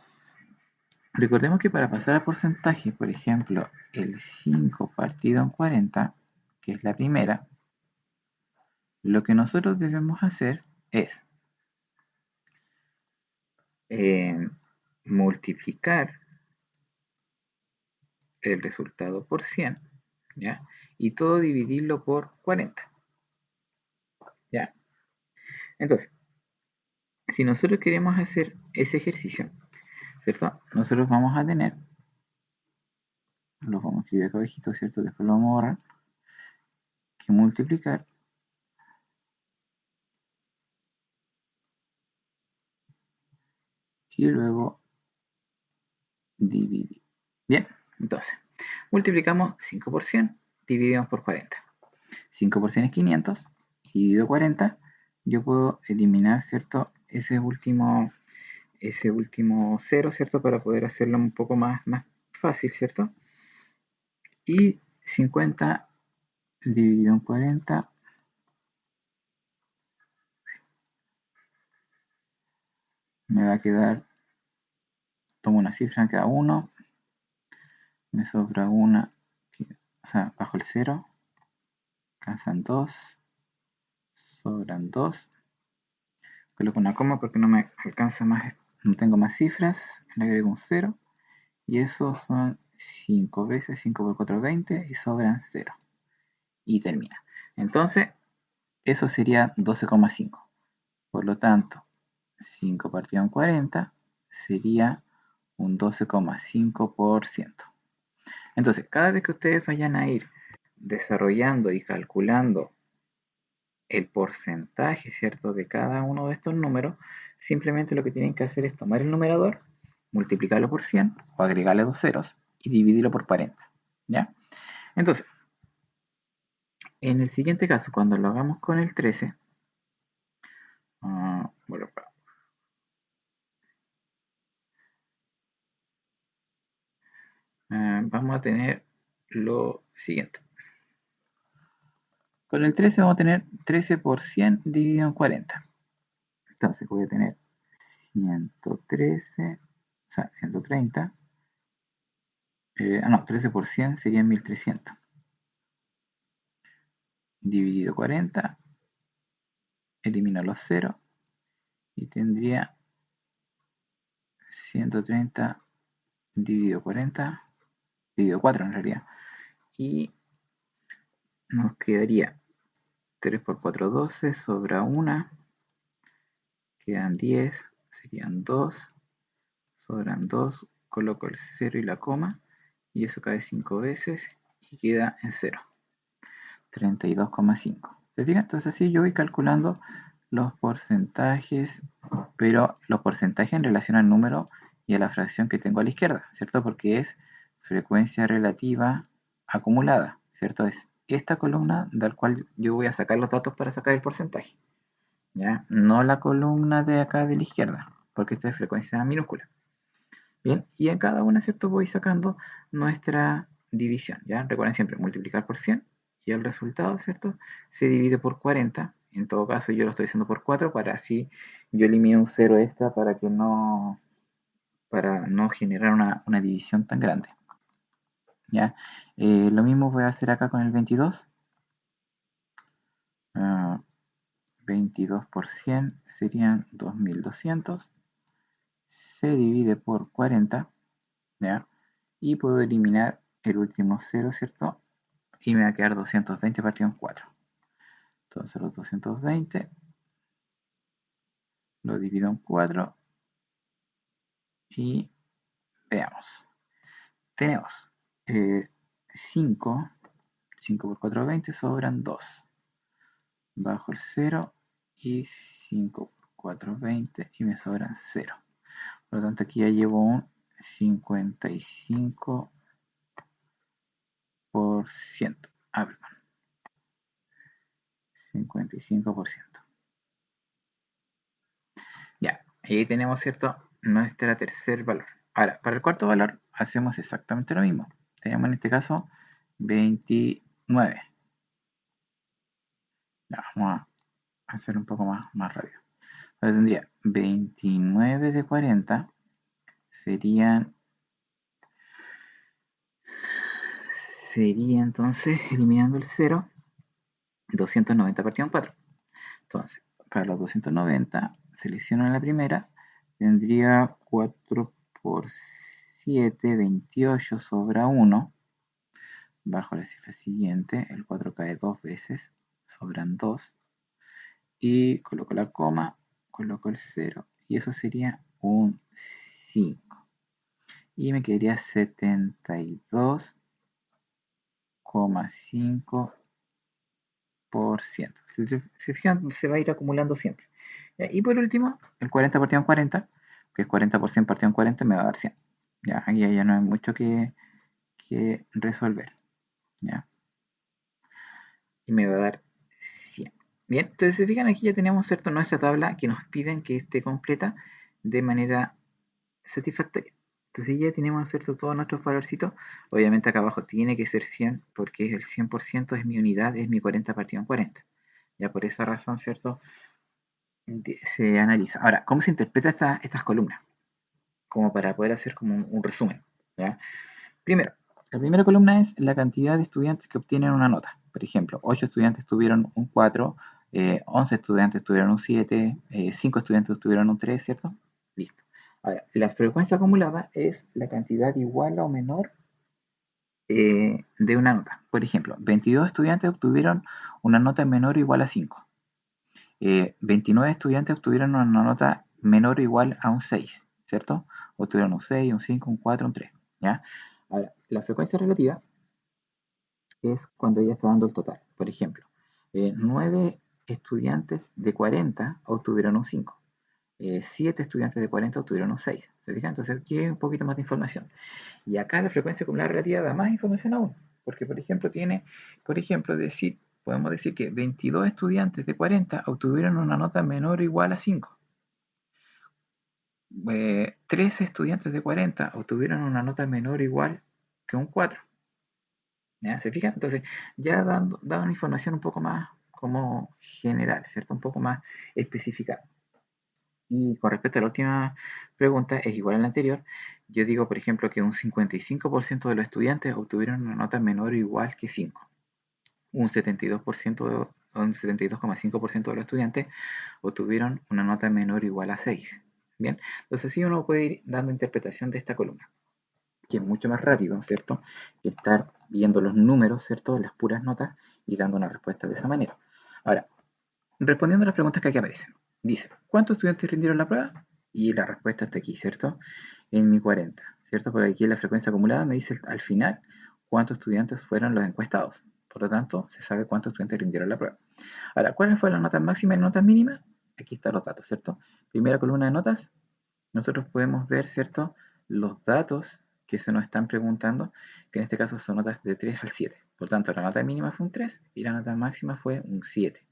Recordemos que para pasar a porcentaje, por ejemplo, el 5 partido en 40, que es la primera, lo que nosotros debemos hacer es multiplicar el resultado por 100, ¿ya? Y todo dividirlo por 40, ¿ya? Entonces, si nosotros queremos hacer ese ejercicio, ¿cierto? Nosotros vamos a tener, lo vamos a escribir acá abajito, ¿cierto? Después lo vamos a borrar, que multiplicar y luego dividir. Bien, entonces, multiplicamos 5 por 100, dividimos por 40. 5 por 100 es 500, dividido 40, yo puedo eliminar, ¿cierto? Ese último 0, ¿cierto? Para poder hacerlo un poco más fácil, ¿cierto? Y 50 dividido en 40 me va a quedar, tomo una cifra en cada uno, me sobra una, o sea, bajo el 0, alcanzan 2, sobran 2, coloco una coma porque no me alcanza más, no tengo más cifras, le agrego un 0, y eso son 5 veces 5 por 4, 20, y sobran 0. Y termina. Entonces, eso sería 12,5. Por lo tanto, 5 partido en 40 sería un 12,5%. Entonces, cada vez que ustedes vayan a ir desarrollando y calculando el porcentaje, ¿cierto?, de cada uno de estos números, simplemente lo que tienen que hacer es tomar el numerador, multiplicarlo por 100 o agregarle dos ceros y dividirlo por 40, ¿ya? Entonces, en el siguiente caso, cuando lo hagamos con el 13, bueno, vamos a tener lo siguiente. Con el 13 vamos a tener 13 por 100 dividido en 40. Entonces voy a tener 113, o sea, 130. No, 13 por 100 sería 1300. Dividido 40, elimino los ceros y tendría 130 dividido 40, dividido 4 en realidad. Y nos quedaría 3 por 4, 12, sobra 1, quedan 10, serían 2, sobran 2, coloco el 0 y la coma, y eso cae 5 veces y queda en 0, 32,5. ¿Se fijan? Entonces así yo voy calculando los porcentajes, pero los porcentajes en relación al número y a la fracción que tengo a la izquierda, ¿cierto? Porque es frecuencia relativa acumulada, ¿cierto? Es esta columna del cual yo voy a sacar los datos para sacar el porcentaje, ¿ya? No la columna de acá de la izquierda, porque esta es frecuencia minúscula. Bien, y en cada una, ¿cierto? Voy sacando nuestra división, ¿ya? Recuerden siempre multiplicar por 100 y el resultado, ¿cierto? Se divide por 40. En todo caso, yo lo estoy haciendo por 4 para así yo elimino un 0 extra para no generar una división tan grande, ¿ya? Lo mismo voy a hacer acá con el 22. 22 por 100 serían 2200. Se divide por 40, ¿ya? Y puedo eliminar el último 0, ¿cierto? Y me va a quedar 220 partido en 4. Entonces los 220 lo divido en 4 y veamos. Tenemos 5, 5 por 4, 20, sobran 2. Bajo el 0 y 5 por 4, 20 y me sobran 0. Por lo tanto aquí ya llevo un 55%. Perdón. 55%. Ya, ahí tenemos, ¿cierto? Nuestra tercer valor. Ahora, para el cuarto valor hacemos exactamente lo mismo. Tenemos en este caso 29. Ya, vamos a hacer un poco más rápido. Entonces tendría 29 de 40 sería entonces, eliminando el 0, 290 partido en 4. Entonces, para los 290, selecciono la primera, tendría 4 por 7, 28, sobra 1. Bajo la cifra siguiente, el 4 cae 2 veces, sobran 2. Y coloco la coma, coloco el 0, y eso sería un 5. Y me quedaría 72,5%. Si se fijan, se va a ir acumulando siempre. Y por último, el 40 partido en 40, que es 40% partido en 40, me va a dar 100. ¿Ya? Aquí ya no hay mucho que resolver. ¿Ya? Y me va a dar 100. Bien, entonces se fijan, aquí ya tenemos, ¿cierto?, nuestra tabla que nos piden que esté completa de manera satisfactoria. Entonces ya tenemos, ¿cierto?, todos nuestros valorcitos. Obviamente acá abajo tiene que ser 100 porque el 100% es mi unidad, es mi 40 partido en 40. Ya por esa razón, ¿cierto?, se analiza. Ahora, ¿cómo se interpreta estas columnas? Como para poder hacer como un resumen. ¿Ya? Primero, la primera columna es la cantidad de estudiantes que obtienen una nota. Por ejemplo, 8 estudiantes tuvieron un 4, 11 estudiantes tuvieron un 7, 5 estudiantes tuvieron un 3, ¿cierto? Listo. Ahora, la frecuencia acumulada es la cantidad igual o menor de una nota. Por ejemplo, 22 estudiantes obtuvieron una nota menor o igual a 5. 29 estudiantes obtuvieron una nota menor o igual a un 6, ¿cierto? Obtuvieron un 6, un 5, un 4, un 3, ¿ya? Ahora, la frecuencia relativa es cuando ella está dando el total. Por ejemplo, 9 estudiantes de 40 obtuvieron un 5. 7 estudiantes de 40 obtuvieron un 6. ¿Se fijan? Entonces aquí hay un poquito más de información. Y acá la frecuencia acumulada relativa da más información aún. Porque, por ejemplo, podemos decir que 22 estudiantes de 40 obtuvieron una nota menor o igual a 5. 13 estudiantes de 40 obtuvieron una nota menor o igual que un 4. ¿Ya? ¿Se fijan? Entonces, ya da una información un poco más como general, ¿cierto? Un poco más específica. Y con respecto a la última pregunta, es igual a la anterior. Yo digo, por ejemplo, que un 55% de los estudiantes obtuvieron una nota menor o igual que 5. Un 72%, un 72,5% de los estudiantes obtuvieron una nota menor o igual a 6. Bien, entonces así uno puede ir dando interpretación de esta columna, que es mucho más rápido, ¿cierto?, que estar viendo los números, ¿cierto?, las puras notas y dando una respuesta de esa manera. Ahora, respondiendo a las preguntas que aquí aparecen, dice, ¿cuántos estudiantes rindieron la prueba? Y la respuesta está aquí, ¿cierto?, en mi 40, ¿cierto? Porque aquí en la frecuencia acumulada me dice al final cuántos estudiantes fueron los encuestados. Por lo tanto, se sabe cuántos estudiantes rindieron la prueba. Ahora, ¿cuáles fueron las notas máximas y notas mínimas? Aquí están los datos, ¿cierto? Primera columna de notas, nosotros podemos ver, ¿cierto?, los datos que se nos están preguntando, que en este caso son notas de 3 al 7. Por tanto, la nota mínima fue un 3 y la nota máxima fue un 7.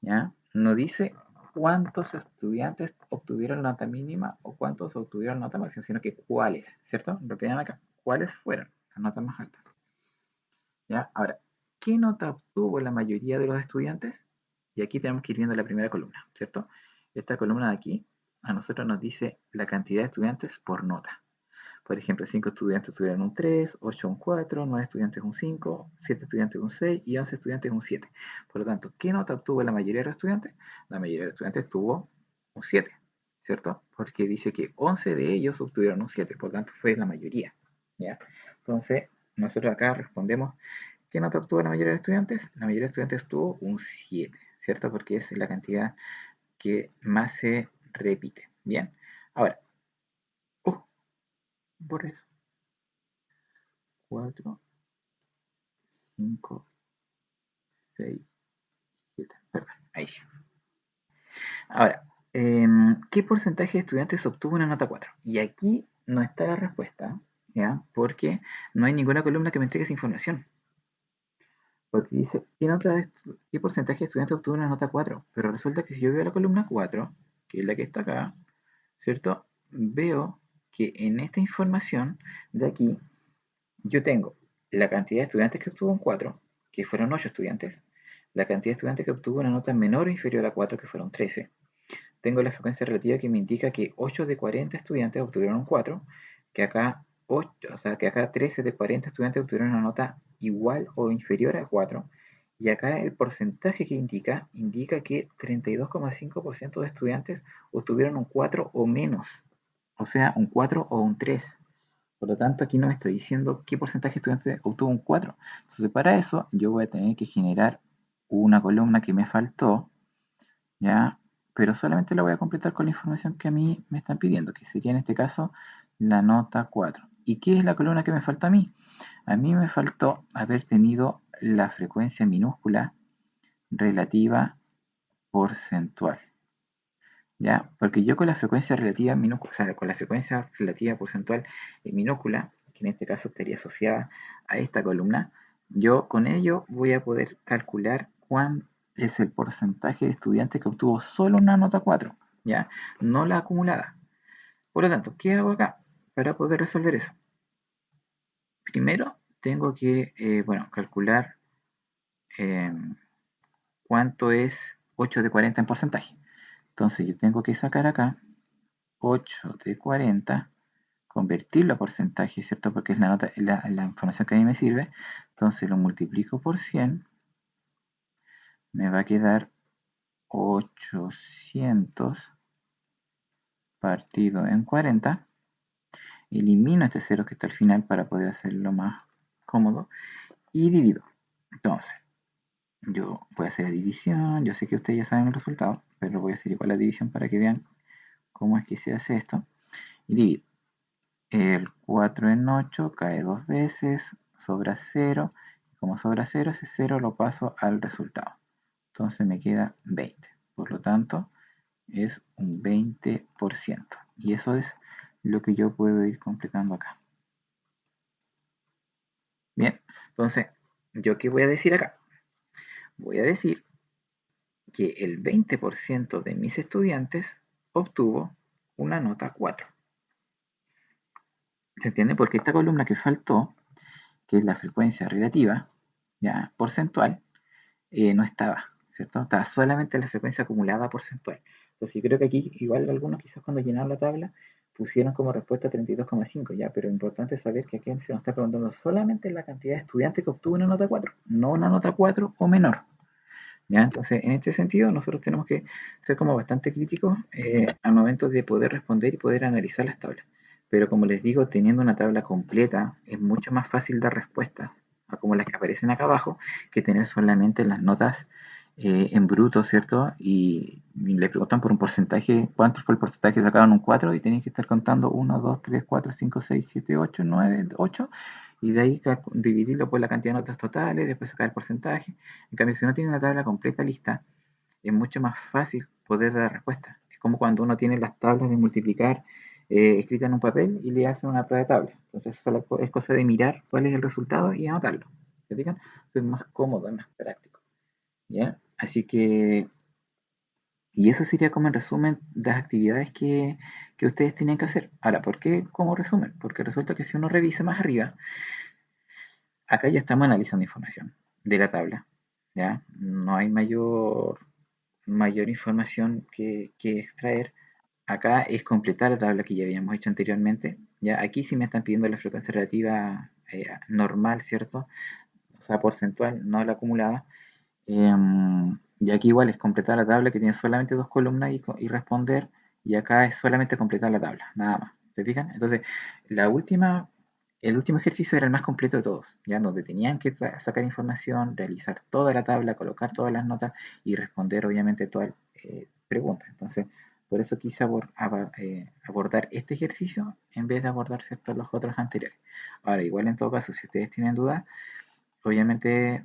¿Ya? No dice cuántos estudiantes obtuvieron la nota mínima o cuántos obtuvieron la nota máxima, sino que cuáles, ¿cierto? Repitan acá, cuáles fueron las notas más altas. ¿Ya? Ahora, ¿qué nota obtuvo la mayoría de los estudiantes? Y aquí tenemos que ir viendo la primera columna, ¿cierto? Esta columna de aquí a nosotros nos dice la cantidad de estudiantes por nota. Por ejemplo, 5 estudiantes tuvieron un 3, 8 un 4, 9 estudiantes un 5, 7 estudiantes un 6 y 11 estudiantes un 7. Por lo tanto, ¿qué nota obtuvo la mayoría de los estudiantes? La mayoría de los estudiantes tuvo un 7, ¿cierto? Porque dice que 11 de ellos obtuvieron un 7, por lo tanto fue la mayoría. ¿Ya? Entonces, nosotros acá respondemos, ¿qué nota obtuvo la mayoría de los estudiantes? La mayoría de los estudiantes obtuvo un 7, ¿cierto? Porque es la cantidad que más se repite. Bien, ahora, por eso, 4, 5, 6, 7. Perdón, ahí sí. Ahora, ¿qué porcentaje de estudiantes obtuvo una nota 4? Y aquí no está la respuesta, ¿ya? Porque no hay ninguna columna que me entregue esa información. Porque dice, ¿qué porcentaje de estudiantes obtuvo una nota 4? Pero resulta que si yo veo la columna 4, que es la que está acá, ¿cierto? Veo que en esta información de aquí, yo tengo la cantidad de estudiantes que obtuvo un 4, que fueron 8 estudiantes, la cantidad de estudiantes que obtuvo una nota menor o inferior a 4, que fueron 13. Tengo la frecuencia relativa que me indica que 8 de 40 estudiantes obtuvieron un 4, que acá 8, o sea, que acá 13 de 40 estudiantes obtuvieron una nota igual o inferior a 4, y acá el porcentaje que indica que 32,5% de estudiantes obtuvieron un 4 o menos, o sea, un 4 o un 3. Por lo tanto, aquí no me está diciendo qué porcentaje de estudiantes obtuvo un 4. Entonces, para eso, yo voy a tener que generar una columna que me faltó, ¿ya? Pero solamente la voy a completar con la información que a mí me están pidiendo, que sería en este caso la nota 4. ¿Y qué es la columna que me faltó a mí? A mí me faltó haber tenido la frecuencia minúscula relativa porcentual, ¿ya? Porque yo con la frecuencia relativa minúscula, o sea, con la frecuencia relativa porcentual minúscula, que en este caso estaría asociada a esta columna, yo con ello voy a poder calcular cuán es el porcentaje de estudiantes que obtuvo solo una nota 4, ¿ya? No la acumulada. Por lo tanto, ¿qué hago acá para poder resolver eso? Primero, tengo que, bueno, calcular eh, cuánto es 8 de 40 en porcentaje. Entonces, yo tengo que sacar acá 8 de 40, convertirlo a porcentaje, ¿cierto? Porque es la información que a mí me sirve. Entonces lo multiplico por 100, me va a quedar 800 partido en 40. Elimino este 0 que está al final para poder hacerlo más cómodo y divido. Entonces, yo voy a hacer la división. Yo sé que ustedes ya saben el resultado, pero voy a hacer igual la división para que vean cómo es que se hace esto. Y divido. El 4 en 8 cae dos veces, sobra 0. Como sobra 0, ese 0 lo paso al resultado. Entonces me queda 20. Por lo tanto, es un 20%. Y eso es lo que yo puedo ir completando acá. Bien, entonces, ¿yo qué voy a decir acá? Voy a decir que el 20% de mis estudiantes obtuvo una nota 4. ¿Se entiende? Porque esta columna que faltó, que es la frecuencia relativa, ya porcentual, no estaba, ¿cierto? Estaba solamente la frecuencia acumulada porcentual. Entonces yo creo que aquí igual algunos quizás cuando llenaron la tabla pusieron como respuesta 32,5 ya, pero es importante saber que aquí se nos está preguntando solamente la cantidad de estudiantes que obtuvo una nota 4, no una nota 4 o menor. ¿Ya? Entonces, en este sentido, nosotros tenemos que ser como bastante críticos al momento de poder responder y poder analizar las tablas. Pero como les digo, teniendo una tabla completa, es mucho más fácil dar respuestas a como las que aparecen acá abajo, que tener solamente las notas en bruto, ¿cierto? Y le preguntan por un porcentaje, ¿cuánto fue el porcentaje? Sacaron un 4 y tenéis que estar contando 1, 2, 3, 4, 5, 6, 7, 8, 9, 8, y de ahí dividirlo por la cantidad de notas totales, después sacar el porcentaje. En cambio, si uno tiene una tabla completa lista, es mucho más fácil poder dar respuesta. Es como cuando uno tiene las tablas de multiplicar escritas en un papel y le hace una prueba de tabla. Entonces, solo es cosa de mirar cuál es el resultado y anotarlo. ¿Se fijan? Es más cómodo, es más práctico. ¿Ya? Así que, y eso sería como en resumen las actividades que ustedes tienen que hacer. Ahora, ¿por qué como resumen? Porque resulta que si uno revisa más arriba, acá ya estamos analizando información de la tabla. ¿Ya? No hay mayor información que extraer. Acá es completar la tabla que ya habíamos hecho anteriormente. ¿Ya? Aquí sí me están pidiendo la frecuencia relativa normal, ¿cierto? O sea, porcentual, no la acumulada. Y aquí igual es completar la tabla que tiene solamente dos columnas y responder. Y acá es solamente completar la tabla, nada más. ¿Se fijan? Entonces, la última el último ejercicio era el más completo de todos, ya donde tenían que sacar información, realizar toda la tabla, colocar todas las notas y responder obviamente todas las preguntas. Entonces, por eso quise abordar este ejercicio en vez de abordar ¿cierto? Los otros anteriores. Ahora, igual en todo caso, si ustedes tienen dudas, obviamente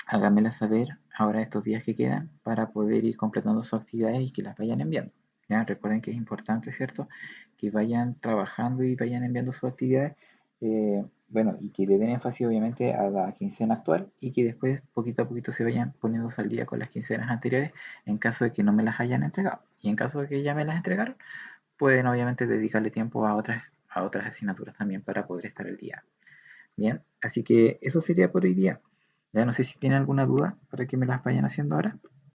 háganmela saber ahora estos días que quedan para poder ir completando sus actividades y que las vayan enviando. ¿ya? Recuerden que es importante, ¿cierto? Que vayan trabajando y vayan enviando sus actividades. Bueno, y que le den énfasis obviamente a la quincena actual y que después poquito a poquito se vayan poniéndose al día con las quincenas anteriores en caso de que no me las hayan entregado. Y en caso de que ya me las entregaron, pueden obviamente dedicarle tiempo a otras asignaturas también para poder estar al día. Bien, así que eso sería por hoy día. Ya no sé si tienen alguna duda para que me las vayan haciendo ahora.